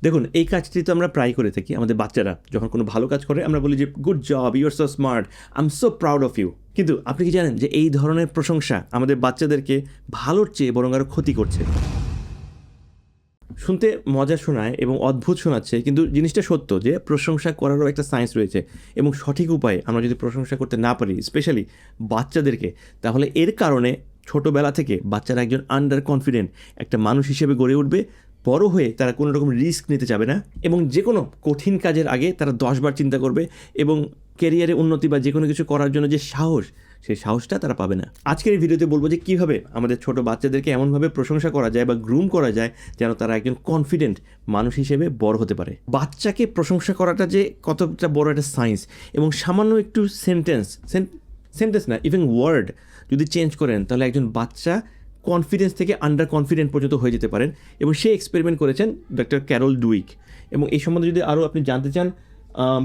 দেখুন, এই কাজটি তো আমরা প্রায় করে থাকি। আমাদের বাচ্চারা যখন কোনো ভালো কাজ করে আমরা বলি যে good job, you are so smart, I am so proud of you. কিন্তু আপনি কি জানেন যে এই ধরনের প্রশংসা আমাদের বাচ্চাদেরকে ভালোর চেয়ে বরং আরও ক্ষতি করছে। শুনতে মজা শোনায় এবং অদ্ভুত শোনাচ্ছে, কিন্তু জিনিসটা সত্য যে প্রশংসা করারও একটা সায়েন্স রয়েছে এবং সঠিক উপায়ে আমরা যদি প্রশংসা করতে না পারি, স্পেশালি বাচ্চাদেরকে, তাহলে এর কারণে ছোটোবেলা থেকে বাচ্চারা একজন আন্ডার কনফিডেন্ট একটা মানুষ হিসেবে গড়ে উঠবে। বড় হয়ে তারা কোনো রকম রিস্ক নিতে যাবে না এবং যে কোনো কঠিন কাজের আগে তারা 10 বার চিন্তা করবে এবং ক্যারিয়ারে উন্নতি বা যে কোনো কিছু করার জন্য যে সাহস, সেই সাহসটা তারা পাবে না। আজকের এই ভিডিওতে বলবো যে কীভাবে আমাদের ছোট বাচ্চাদেরকে এমনভাবে প্রশংসা করা যায় বা গ্রুম করা যায় যেন তারা একজন কনফিডেন্ট মানুষ হিসেবে বড় হতে পারে। বাচ্চাকে প্রশংসা করাটা যে কতটা বড় একটা সায়েন্স, এবং সামান্য একটু সেন্টেন্স না, ইভেন ওয়ার্ড যদি চেঞ্জ করেন তাহলে একজন বাচ্চা কনফিডেন্স থেকে আন্ডার কনফিডেন্ট পর্যন্ত হয়ে যেতে পারেন। এবং সে এক্সপেরিমেন্ট করেছেন ডক্টর ক্যারল ডুইক। এবং এই সম্বন্ধে যদি আরও আপনি জানতে চান,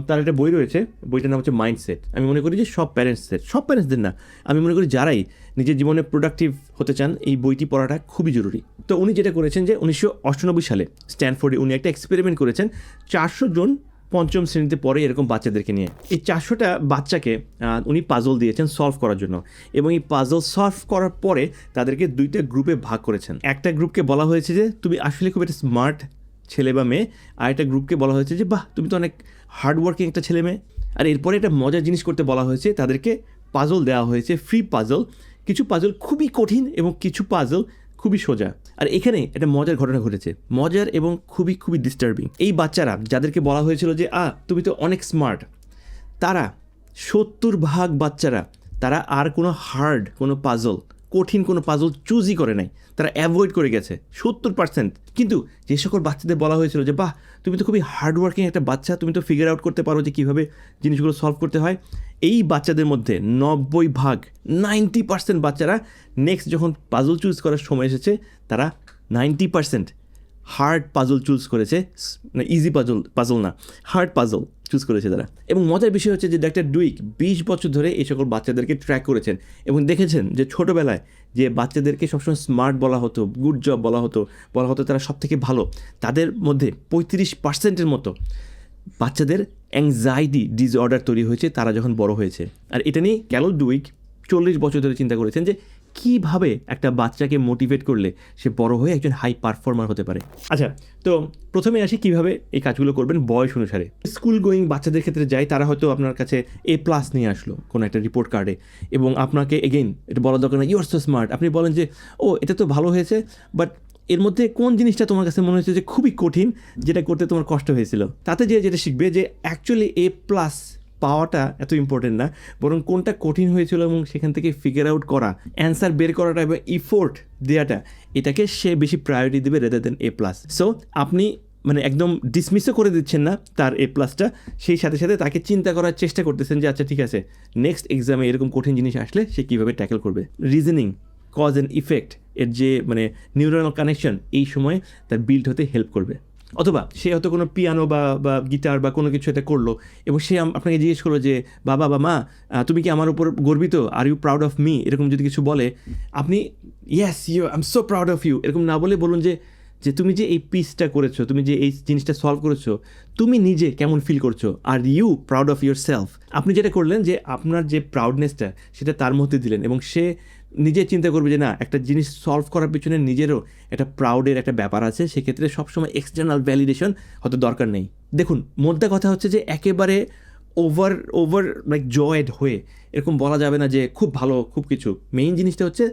তার একটা বই রয়েছে, বইটার নাম হচ্ছে মাইন্ডসেট। আমি মনে করি যে সব প্যারেন্টসদের না, আমি মনে করি যারাই নিজের জীবনে প্রোডাক্টিভ হতে চান এই বইটি পড়াটা খুবই জরুরি। তো উনি যেটা করেছেন যে 1998 সালে স্ট্যানফোর্ডে উনি একটা এক্সপেরিমেন্ট করেছেন 400 জন পঞ্চম শ্রেণীতে পড়ে এরকম বাচ্চাদেরকে নিয়ে। এই 400টা বাচ্চাকে উনি পাজল দিয়েছেন সলভ করার জন্য, এবং এই পাজল সলভ করার পরে তাদেরকে 2টা গ্রুপে ভাগ করেছেন। একটা গ্রুপকে বলা হয়েছে যে তুমি আসলে খুব একটা স্মার্ট ছেলে বা মেয়ে, আর একটা গ্রুপকে বলা হয়েছে যে বাহ তুমি তো অনেক হার্ডওয়ার্কিং একটা ছেলে মেয়ে। আর এরপরে একটা মজার জিনিস করতে বলা হয়েছে, তাদেরকে পাজল দেওয়া হয়েছে, ফ্রি পাজল। কিছু পাজল খুবই কঠিন এবং কিছু পাজল খুবই সোজা। আর এখানে একটা মজার ঘটনা ঘটেছে, মজার এবং খুবই খুবই ডিস্টার্বিং। এই বাচ্চারা যাদেরকে বলা হয়েছিল যে তুমি তো অনেক স্মার্ট, তারা 70% বাচ্চারা তারা আর কোনো কোনো কঠিন কোনো পাজল চুজই করে নাই, তারা অ্যাভয়েড করে গেছে 70%। কিন্তু যে সকল বাচ্চাদের বলা হয়েছিল যে বাহ তুমি তো খুবই হার্ডওয়ার্কিং একটা বাচ্চা, তুমি তো ফিগার আউট করতে পারো যে কীভাবে জিনিসগুলো সলভ করতে হয়, এই বাচ্চাদের মধ্যে 90% বাচ্চারা নেক্সট যখন পাজল চুজ করার সময় এসেছে, তারা 90% হার্ড পাজল চুজ করেছে, ইজি পাজল না, হার্ড পাজল চুজ করেছে তারা। এবং মজার বিষয় হচ্ছে যে ডক্টর ডুইক 20 বছর ধরে এই সকল বাচ্চাদেরকে ট্র্যাক করেছেন এবং দেখেছেন যে ছোটোবেলায় যে বাচ্চাদেরকে সবসময় স্মার্ট বলা হতো, গুড জব বলা হতো তারা সব থেকে ভালো, তাদের মধ্যে 35%-এর মতো বাচ্চাদের অ্যাংজাইটি ডিসঅর্ডার তৈরি হয়েছে তারা যখন বড় হয়েছে। আর এটা নিয়ে ক্যারল ডুইক 40 বছর ধরে চিন্তা করেছেন যে কীভাবে একটা বাচ্চাকে মোটিভেট করলে সে বড় হয়ে একজন হাই পারফর্মার হতে পারে। আচ্ছা, তো প্রথমে আসি কীভাবে এই কাজগুলো করবেন বয়স অনুসারে। স্কুল গোয়িং বাচ্চাদের ক্ষেত্রে যাই, তারা হয়তো আপনার কাছে A+ নিয়ে আসলো কোনো একটা রিপোর্ট কার্ডে, এবং আপনাকে এগেইন এটা বলা দরকার না ইউ আর সো স্মার্ট, আপনি বলেন যে এটা তো ভালো হয়েছে, বাট এর মধ্যে কোন জিনিসটা তোমার কাছে মনে হচ্ছে যে খুবই কঠিন, যেটা করতে তোমার কষ্ট হয়েছিল। তাতে যেটা শিখবে যে অ্যাকচুয়ালি A+ পাওয়াটা এত ইম্পর্টেন্ট না, বরং কোনটা কঠিন হয়েছিল এবং সেখান থেকে ফিগার আউট করা, অ্যান্সার বের করাটা এবং ইফোর্ট দেওয়াটা, এটাকে সে বেশি প্রায়োরিটি দেবে রেদার দেন A+। সো আপনি একদম ডিসমিসও করে দিচ্ছেন না তার A+টা, সেই সাথে সাথে তাকে চিন্তা করার চেষ্টা করতেছেন যে আচ্ছা ঠিক আছে, নেক্সট এক্সামে এরকম কঠিন জিনিস আসলে সে কীভাবে ট্যাকেল করবে। রিজনিং, কজ অ্যান্ড ইফেক্ট এর যে নিউরাল কানেকশন এই সময় তার বিল্ড হতে হেল্প করবে। অথবা সে হয়তো কোনো পিয়ানো বা গিটার বা কোনো কিছু এটা করলো এবং সে আপনাকে জিজ্ঞেস করলো যে বাবা বা মা তুমি কি আমার উপর গর্বিত, are you proud of me, এরকম যদি কিছু বলে, আপনি yes I am so proud of you এরকম না বলে বলুন যে তুমি যে এই পিসটা করেছো, তুমি যে এই জিনিসটা সলভ করেছো, তুমি নিজে কেমন ফিল করছো, are you proud of yourself. আপনি যেটা করলেন যে আপনার যে প্রাউডনেসটা সেটা তার মধ্যে দিলেন, এবং সে নিজে চিন্তা করবে যে না, একটা জিনিস সলভ করার পিছনে নিজেরও একটা প্রাউডের একটা ব্যাপার আছে, সেক্ষেত্রে সবসময় এক্সটার্নাল ভ্যালিডেশন হয়তো দরকার নেই। দেখুন, মোদ্দা কথা হচ্ছে যে একেবারে ওভার জয়েড হয়ে এরকম বলা যাবে না যে খুব ভালো খুব কিছু। মেইন জিনিসটা হচ্ছে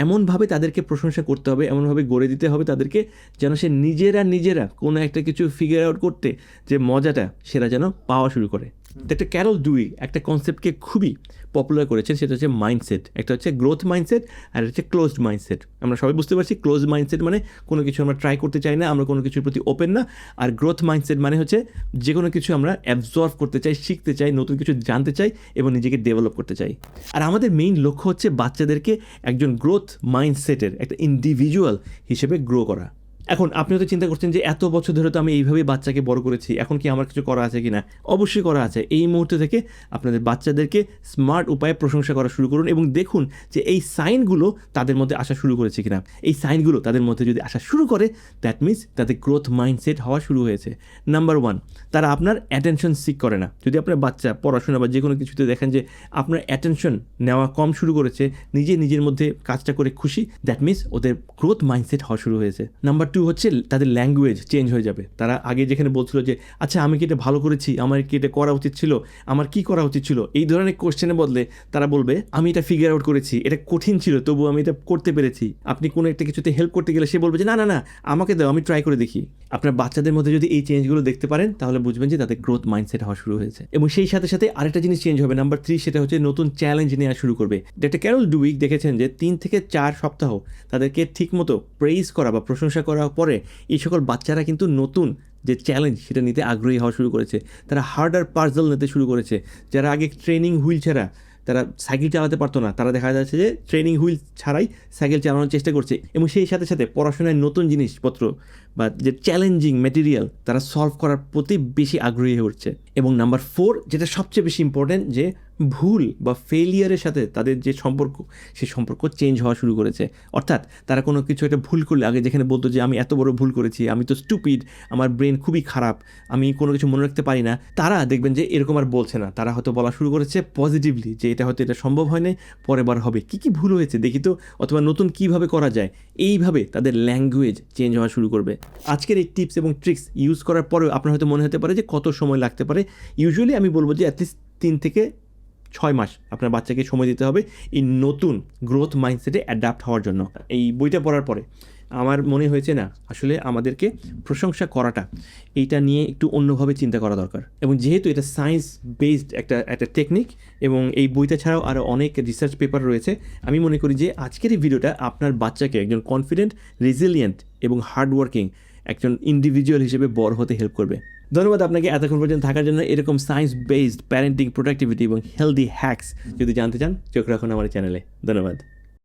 এমনভাবে তাদেরকে প্রশংসা করতে হবে, এমনভাবে গড়ে দিতে হবে তাদেরকে যেন সে নিজেরা কোনো একটা কিছু ফিগার আউট করতে যে মজাটা সেটা যেন পাওয়া শুরু করে। একটা ক্যারল ডুইক একটা কনসেপ্টকে খুবই পপুলার করেছেন, সেটা হচ্ছে মাইন্ডসেট। একটা হচ্ছে গ্রোথ মাইন্ডসেট আর হচ্ছে ক্লোজড মাইন্ডসেট। আমরা সবাই বুঝতে পারছি ক্লোজ মাইন্ডসেট মানে কোনো কিছু আমরা ট্রাই করতে চাই না, আমরা কোনো কিছুর প্রতি ওপেন না। আর গ্রোথ মাইন্ডসেট মানে হচ্ছে যে কোনো কিছু আমরা অ্যাবজর্ভ করতে চাই, শিখতে চাই, নতুন কিছু জানতে চাই এবং নিজেকে ডেভেলপ করতে চাই। আর আমাদের মেইন লক্ষ্য হচ্ছে বাচ্চাদেরকে একজন গ্রোথ মাইন্ডসেটের একটা ইন্ডিভিজুয়াল হিসেবে গ্রো করা। এখন আপনি হয়তো চিন্তা করছেন যে এত বছর ধরে তো আমি এইভাবেই বাচ্চাকে বড় করেছি, এখন কি আমার কিছু করা আছে কিনা? অবশ্যই করা আছে। এই মুহূর্ত থেকে আপনাদের বাচ্চাদেরকে স্মার্ট উপায়ে প্রশংসা করা শুরু করুন এবং দেখুন যে এই সাইনগুলো তাদের মধ্যে আসা শুরু করেছে কিনা। এই সাইনগুলো তাদের মধ্যে যদি আসা শুরু করে, দ্যাট মিনস তাদের গ্রোথ মাইন্ডসেট হওয়া শুরু হয়েছে। নাম্বার 1, তারা আপনার অ্যাটেনশন সিক করে না। যদি আপনার বাচ্চা পড়াশোনা বা যে কোনো কিছুতে দেখেন যে আপনার অ্যাটেনশন নেওয়া কম শুরু করেছে, নিজের মধ্যে কাজটা করে খুশি, দ্যাট মিনস ওদের গ্রোথ মাইন্ডসেট হওয়া শুরু হয়েছে। নাম্বার 2 হচ্ছে তাদের ল্যাঙ্গুয়েজ চেঞ্জ হয়ে যাবে। তারা আগে যেখানে বলছিল যে আচ্ছা আমি কি এটা ভালো করেছি, আমার কি এটা করা উচিত ছিল, আমার কি করা উচিত ছিল, এই ধরনের কোশ্চেনের বদলে তারা বলবে আমি এটা ফিগার আউট করেছি, এটা কঠিন ছিল তবু আমি এটা করতে পেরেছি। আপনি কোনো একটা কিছুতে হেল্প করতে গেলে সে বলবে যে না না না আমাকে দাও, আমি ট্রাই করে দেখি। আপনার বাচ্চাদের মধ্যে যদি এই চেঞ্জগুলো দেখতে পারেন তাহলে বুঝবেন যে তাদের গ্রোথ মাইন্ডসেট হওয়া শুরু হয়েছে। এবং সেই সাথে সাথে আরেকটা জিনিস চেঞ্জ হবে, নাম্বার 3, সেটা হচ্ছে নতুন চ্যালেঞ্জ নেওয়া শুরু করবে। ডক্টর ক্যারল ডুইক দেখেছেন যে 3 থেকে 4 সপ্তাহ তাদেরকে ঠিকমতো প্রেইজ করা বা প্রশংসা করার পরে এই সকল বাচ্চারা কিন্তু নতুন যে চ্যালেঞ্জ সেটা নিতে আগ্রহী হওয়া শুরু করেছে। তারা হার্ডার পাজল নিতে শুরু করেছে। যারা আগে ট্রেনিং হুইল ছাড়া তারা সাইকেল চালাতে পারতো না, তারা দেখা যাচ্ছে যে ট্রেনিং হুইল ছাড়াই সাইকেল চালানোর চেষ্টা করছে। এবং সেই সাথে সাথে পড়াশোনায় নতুন জিনিসপত্র বা যে চ্যালেঞ্জিং ম্যাটেরিয়াল তারা সলভ করার প্রতি বেশি আগ্রহী হয়ে উঠছে। এবং নাম্বার 4, যেটা সবচেয়ে বেশি ইম্পর্ট্যান্ট, যে ভুল বা ফেলিয়ারের সাথে তাদের যে সম্পর্ক, সেই সম্পর্ক চেঞ্জ হওয়া শুরু করেছে। অর্থাৎ তারা কোনো কিছু একটা ভুল করলে আগে যেখানে বলতো যে আমি এত বড় ভুল করেছি, আমি তো স্টুপিড, আমার ব্রেন খুবই খারাপ, আমি কোনো কিছু মনে রাখতে পারি না, তারা দেখবেন যে এরকম আর বলছে না। তারা হয়তো বলা শুরু করেছে পজিটিভলি যে এটা হয়তো এটা সম্ভব হয় না, পরের বার হবে, কী ভুল হয়েছে দেখি তো, অথবা নতুন কীভাবে করা যায়। এইভাবে তাদের ল্যাঙ্গুয়েজ চেঞ্জ হওয়া শুরু করবে। আজকের এই টিপস এবং ট্রিক্স ইউজ করার পরেও আপনার হয়তো মনে হতে পারে যে কত সময় লাগতে পারে। ইউজুয়ালি আমি বলবো যে অ্যাটলিস্ট 3 থেকে 6 মাস আপনার বাচ্চাকে সময় দিতে হবে এই নতুন গ্রোথ মাইন্ডসেটে অ্যাডাপ্ট হওয়ার জন্য। এই বইটা পড়ার পরে আমার মনে হয়েছে না আসলে আমাদেরকে প্রশংসা করাটা এইটা নিয়ে একটু অন্যভাবে চিন্তা করা দরকার। এবং যেহেতু এটা সায়েন্স বেসড একটা টেকনিক এবং এই বইটা ছাড়াও আরও অনেক রিসার্চ পেপার রয়েছে, আমি মনে করি যে আজকের এই ভিডিওটা আপনার বাচ্চাকে একজন কনফিডেন্ট, রেজিলিয়েন্ট এবং হার্ডওয়ার্কিং একজন ইন্ডিভিজুয়াল হিসেবে বড় হতে হেল্প করবে। ধন্যবাদ আপনাকে এতক্ষণ পর্যন্ত থাকার জন্য। এরকম সায়েন্স বেসড প্যারেন্টিং, প্রোডাক্টিভিটি এবং হেলদি হ্যাকস যদি জানতে চান, চোখ রাখুন আমার চ্যানেলে। ধন্যবাদ।